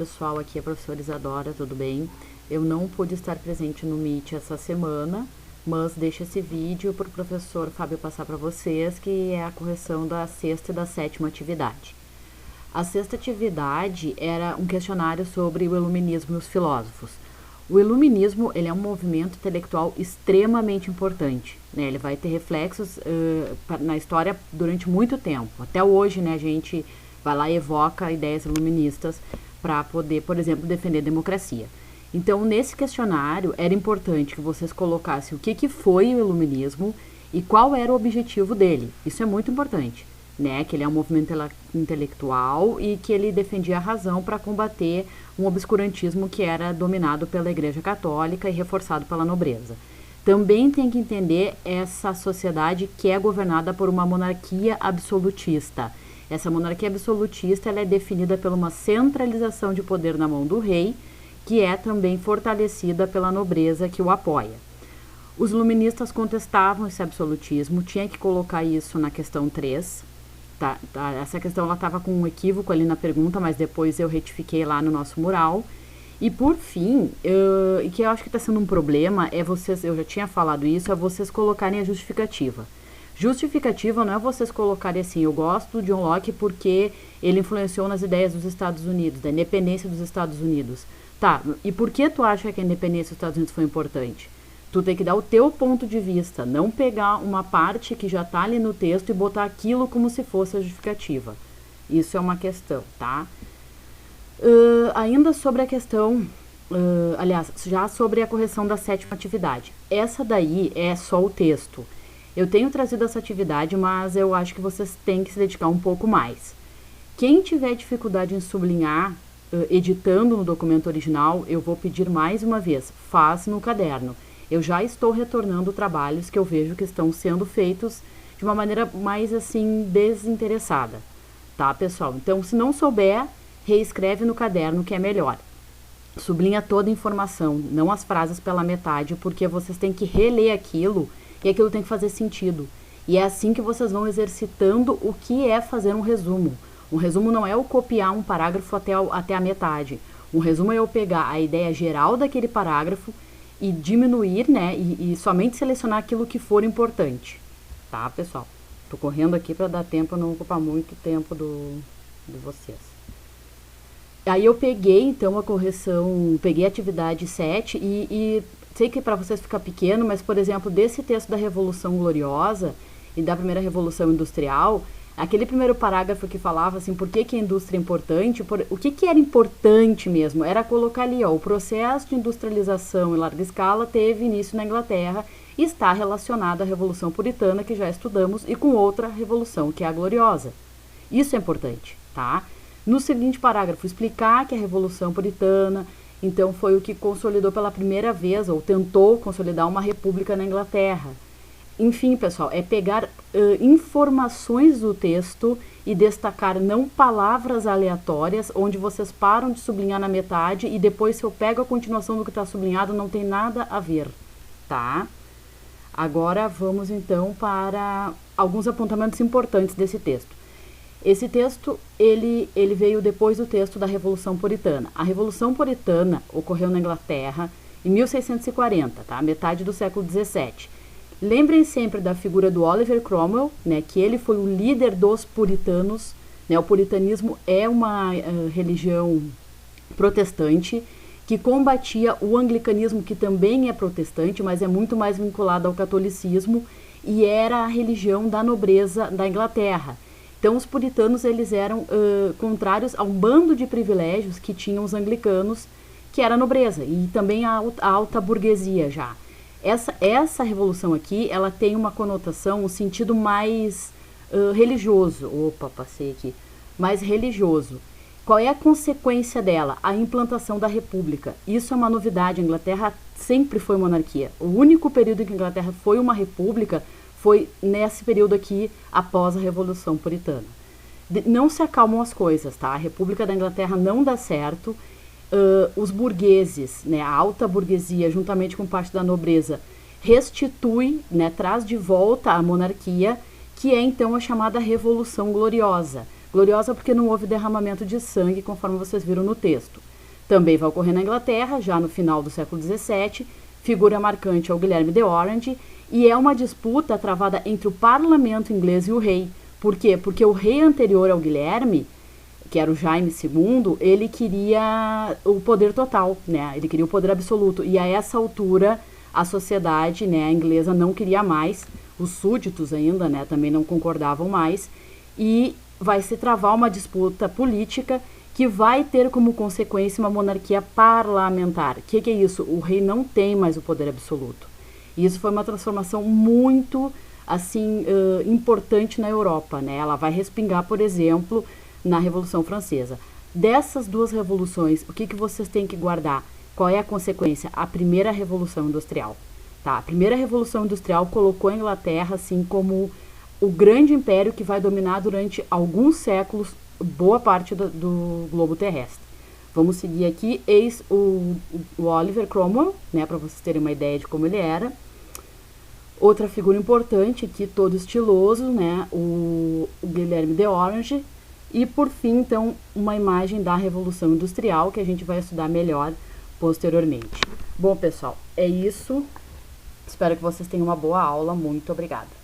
Pessoal, aqui é a professora Isadora, tudo bem? Eu não pude estar presente no Meet essa semana, mas deixo esse vídeo para o professor Fábio passar para vocês, que é a correção da sexta e da sétima atividade. A sexta atividade era um questionário sobre o iluminismo e os filósofos. O iluminismo ele é um movimento intelectual extremamente importante, né? Ele vai ter reflexos na história durante muito tempo. Até hoje, né, a gente vai lá e evoca ideias iluministas para poder, por exemplo, defender a democracia. Então, nesse questionário, era importante que vocês colocassem o que foi o iluminismo e qual era o objetivo dele. Isso é muito importante, né? Que ele é um movimento intelectual e que ele defendia a razão para combater um obscurantismo que era dominado pela Igreja Católica e reforçado pela nobreza. Também tem que entender essa sociedade que é governada por uma monarquia absolutista. Essa monarquia absolutista ela é definida por uma centralização de poder na mão do rei, que é também fortalecida pela nobreza que o apoia. Os iluministas contestavam esse absolutismo, tinha que colocar isso na questão 3. Essa questão estava com um equívoco ali na pergunta, mas depois eu retifiquei lá no nosso mural. E por fim, e que eu acho que está sendo um problema, é vocês, eu já tinha falado isso, é vocês colocarem a justificativa. Justificativa não é vocês colocarem assim, eu gosto do John Locke porque ele influenciou nas ideias dos Estados Unidos, da independência dos Estados Unidos. Tá, e por que tu acha que a independência dos Estados Unidos foi importante? Tu tem que dar o teu ponto de vista, não pegar uma parte que já tá ali no texto e botar aquilo como se fosse a justificativa. Isso é uma questão, tá? Ainda sobre a questão, aliás, já sobre a correção da sétima atividade. Essa daí é só o texto. Eu tenho trazido essa atividade, mas eu acho que vocês têm que se dedicar um pouco mais. Quem tiver dificuldade em sublinhar, editando no documento original, eu vou pedir mais uma vez, faz no caderno. Eu já estou retornando trabalhos que eu vejo que estão sendo feitos de uma maneira mais, assim, desinteressada. Tá, pessoal? Então, se não souber, reescreve no caderno que é melhor. Sublinha toda a informação, não as frases pela metade, porque vocês têm que reler aquilo e aquilo tem que fazer sentido. E é assim que vocês vão exercitando o que é fazer um resumo. Um resumo não é eu copiar um parágrafo até a metade. Um resumo é eu pegar a ideia geral daquele parágrafo e diminuir, né, e somente selecionar aquilo que for importante. Tá, pessoal? Tô correndo aqui para dar tempo, não ocupar muito tempo de vocês. Aí eu peguei, então, a correção, peguei a atividade 7 e sei que para vocês fica pequeno, mas, por exemplo, desse texto da Revolução Gloriosa e da primeira Revolução Industrial, aquele primeiro parágrafo que falava assim, por que a indústria é importante, o que era importante mesmo? Era colocar ali, ó, o processo de industrialização em larga escala teve início na Inglaterra e está relacionado à Revolução Puritana, que já estudamos, e com outra revolução, que é a Gloriosa. Isso é importante, tá? No seguinte parágrafo, explicar que a Revolução Puritana, então, foi o que consolidou pela primeira vez, ou tentou consolidar uma república na Inglaterra. Enfim, pessoal, é pegar informações do texto e destacar não palavras aleatórias, onde vocês param de sublinhar na metade e depois se eu pego a continuação do que está sublinhado, não tem nada a ver, tá? Agora vamos então para alguns apontamentos importantes desse texto. Esse texto, ele veio depois do texto da Revolução Puritana. A Revolução Puritana ocorreu na Inglaterra em 1640, tá? Metade do século XVII. Lembrem sempre da figura do Oliver Cromwell, né? Que ele foi o líder dos puritanos, né? O puritanismo é uma religião protestante que combatia o anglicanismo, que também é protestante, mas é muito mais vinculado ao catolicismo, e era a religião da nobreza da Inglaterra. Então, os puritanos, eles eram contrários a um bando de privilégios que tinham os anglicanos, que era a nobreza, e também a alta burguesia já. Essa revolução aqui, ela tem uma conotação, um sentido mais religioso. Opa, passei aqui. Mais religioso. Qual é a consequência dela? A implantação da república. Isso é uma novidade. A Inglaterra sempre foi monarquia. O único período em que a Inglaterra foi uma república foi nesse período aqui, após a Revolução Puritana. Não se acalmam as coisas, tá? A República da Inglaterra não dá certo. Os burgueses, né, a alta burguesia, juntamente com parte da nobreza, restitui, né, traz de volta a monarquia, que é então a chamada Revolução Gloriosa. Gloriosa porque não houve derramamento de sangue, conforme vocês viram no texto. Também vai ocorrer na Inglaterra, já no final do século XVII. Figura marcante é o Guilherme de Orange, e é uma disputa travada entre o parlamento inglês e o rei. Por quê? Porque o rei anterior ao Guilherme, que era o Jaime II, ele queria o poder total, né? Ele queria o poder absoluto. E a essa altura, a sociedade, né, inglesa não queria mais, os súditos ainda, né, também não concordavam mais, e vai se travar uma disputa política que vai ter como consequência uma monarquia parlamentar. O que é isso? O rei não tem mais o poder absoluto. E isso foi uma transformação muito, assim, importante na Europa, né? Ela vai respingar, por exemplo, na Revolução Francesa. Dessas duas revoluções, o que vocês têm que guardar? Qual é a consequência? A primeira Revolução Industrial. Tá? A primeira Revolução Industrial colocou a Inglaterra assim como o grande império que vai dominar durante alguns séculos boa parte do globo terrestre. Vamos seguir aqui, eis o Oliver Cromwell, né, para vocês terem uma ideia de como ele era. Outra figura importante aqui, todo estiloso, né, o Guilherme de Orange. E por fim, então, uma imagem da Revolução Industrial que a gente vai estudar melhor posteriormente. Bom, pessoal, é isso. Espero que vocês tenham uma boa aula. Muito obrigada.